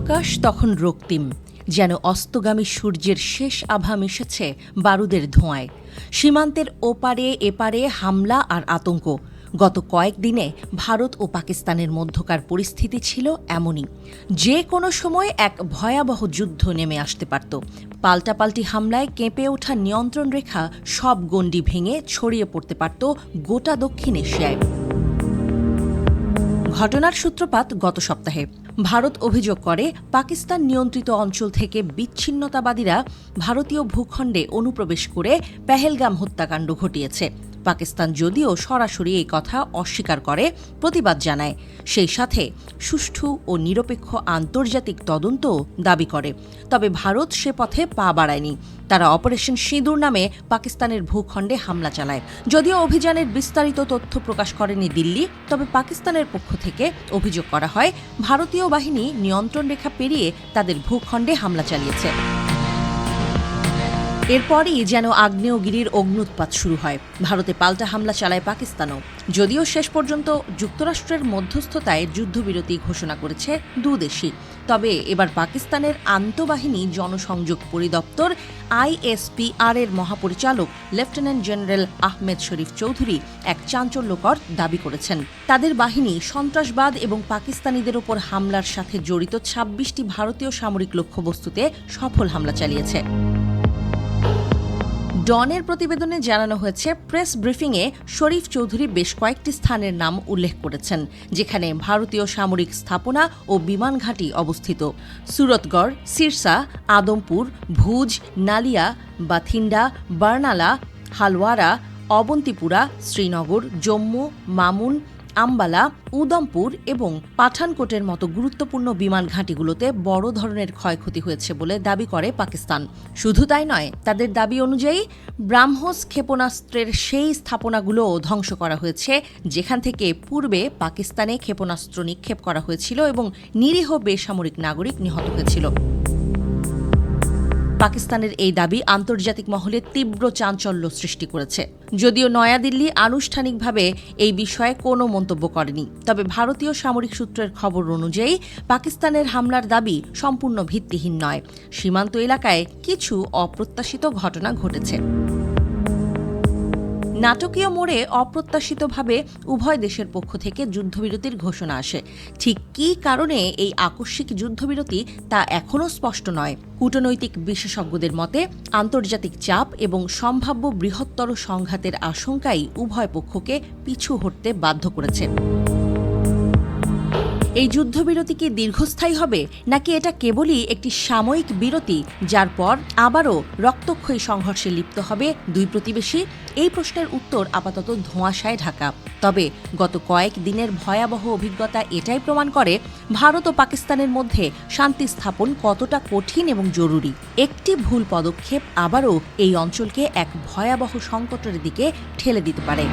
আকাশ তখন রক্তিম, যেন অস্তগামী সূর্যের শেষ আভা মিশেছে বারুদের ধোঁয়ায়। সীমান্তের ওপারে এপারে হামলা আর আতঙ্ক। গত কয়েকদিনে ভারত ও পাকিস্তানের মধ্যকার পরিস্থিতি ছিল এমনই। যে কোনো সময় এক ভয়াবহ যুদ্ধ নেমে আসতে পারত। পাল্টাপাল্টি হামলায় কেঁপে ওঠা নিয়ন্ত্রণ রেখা সব গণ্ডি ভেঙে ছড়িয়ে পড়তে পারত গোটা দক্ষিণ এশিয়ায়। ঘটনার সূত্রপাত গত সপ্তাহে। ভারত অভিযোগ করে পাকিস্তান নিয়ন্ত্রিত অঞ্চল থেকে বিচ্ছিন্নতাবাদীরা ভারতীয় ভূখণ্ডে অনুপ্রবেশ করে পেহেলগাম হত্যাকাণ্ড ঘটিয়েছে। পাকিস্তান যদিও সরাসরি এই কথা অস্বীকার করে, প্রতিবাদ জানায়, সেই সাথে সুষ্ঠু ও নিরপেক্ষ আন্তর্জাতিক তদন্তও দাবি করে। তবে ভারত সে পথে পা বাড়ায়নি। তারা অপারেশন সিঁদুর নামে পাকিস্তানের ভূখণ্ডে হামলা চালায়। যদিও অভিযানের বিস্তারিত তথ্য প্রকাশ করেনি দিল্লি, তবে পাকিস্তানের পক্ষ থেকে অভিযোগ করা হয় ভারতীয় বাহিনী নিয়ন্ত্রণ রেখা পেরিয়ে তাদের ভূখণ্ডে হামলা চালিয়েছে। এরপরই যেন আগ্নেয়গিরির অগ্ন্যুৎপাত শুরু হয়। ভারতে পাল্টা হামলা চালায় পাকিস্তানও। যদিও শেষ পর্যন্ত যুক্তরাষ্ট্রের মধ্যস্থতায় যুদ্ধবিরতি ঘোষণা করেছে দুদেশই। তবে এবার পাকিস্তানের আন্তঃবাহিনী জনসংযোগ পরিদপ্তর ISPR এর মহাপরিচালক লেফটেন্যান্ট জেনারেল আহমেদ শরীফ চৌধুরী এক চাঞ্চল্যকর দাবি করেছেন। তাদের বাহিনী সন্ত্রাসবাদ এবং পাকিস্তানিদের ওপর হামলার সাথে জড়িত 26টি ভারতীয় সামরিক লক্ষ্যবস্তুতে সফল হামলা চালিয়েছে। ডনের প্রতিবেদনে জানানো হয়েছে, প্রেস ব্রিফিংয়ে শরীফ চৌধুরী বেশ কয়েকটি স্থানের নাম উল্লেখ করেছেন, যেখানে ভারতীয় সামরিক স্থাপনা ও বিমান ঘাঁটি অবস্থিত। সুরতগড়, সিরসা, আদমপুর, ভুজ, নালিয়া, বাথিন্ডা, বার্নালা, হালওয়ারা, অবন্তিপুরা, শ্রীনগর, জম্মু, মামুন, আম্বালা, উদমপুর এবং পাঠানকোটের মতো গুরুত্বপূর্ণ বিমান ঘাঁটিগুলোতে বড় ধরনের ক্ষয়ক্ষতি হয়েছে বলে দাবি করে পাকিস্তান। শুধু তাই নয়, তাদের দাবি অনুযায়ী ব্রাহ্মস ক্ষেপণাস্ত্রের সেই স্থাপনাগুলোও ধ্বংস করা হয়েছে, যেখান থেকে পূর্বে পাকিস্তানে ক্ষেপণাস্ত্র নিক্ষেপ করা হয়েছিল এবং নিরীহ বেসামরিক নাগরিক নিহত হয়েছিল। পাকিস্তানের এই দাবি আন্তর্জাতিক মহলে তীব্র চাঞ্চল্য সৃষ্টি করেছে। যদিও নয়াদিল্লি আনুষ্ঠানিকভাবে এই বিষয়ে কোনো মন্তব্য করেনি, তবে ভারতীয় সামরিক সূত্রের খবর অনুযায়ী পাকিস্তানের হামলার দাবি সম্পূর্ণ ভিত্তিহীন নয়। সীমান্ত এলাকায় কিছু অপ্রত্যাশিত ঘটনা ঘটেছে। নাটকীয় মোড়ে অপ্রত্যাশিতভাবে উভয় দেশের পক্ষ থেকে যুদ্ধবিরতির ঘোষণা আসে। ঠিক কী কারণে এই আকস্মিক যুদ্ধবিরতি তা এখনও স্পষ্ট নয়। কূটনৈতিক বিশেষজ্ঞদের মতে, আন্তর্জাতিক চাপ এবং সম্ভাব্য বৃহত্তর সংঘাতের আশঙ্কাই উভয় পক্ষকে পিছু হটতে বাধ্য করেছে। এই যুদ্ধবিরতি কি দীর্ঘস্থায়ী হবে, নাকি এটা কেবলই একটি সাময়িক বিরতি, যার পর আবারও রক্তক্ষয়ী সংঘর্ষে লিপ্ত হবে দুই প্রতিবেশী? এই প্রশ্নের উত্তর আপাতত ধোঁয়াশায় ঢাকা। তবে গত কয়েক দিনের ভয়াবহ অভিজ্ঞতা এটাই প্রমাণ করে ভারত ও পাকিস্তানের মধ্যে শান্তি স্থাপন কতটা কঠিন এবং জরুরি। একটি ভুল পদক্ষেপ আবারও এই অঞ্চলকে এক ভয়াবহ সংকটের দিকে ঠেলে দিতে পারে।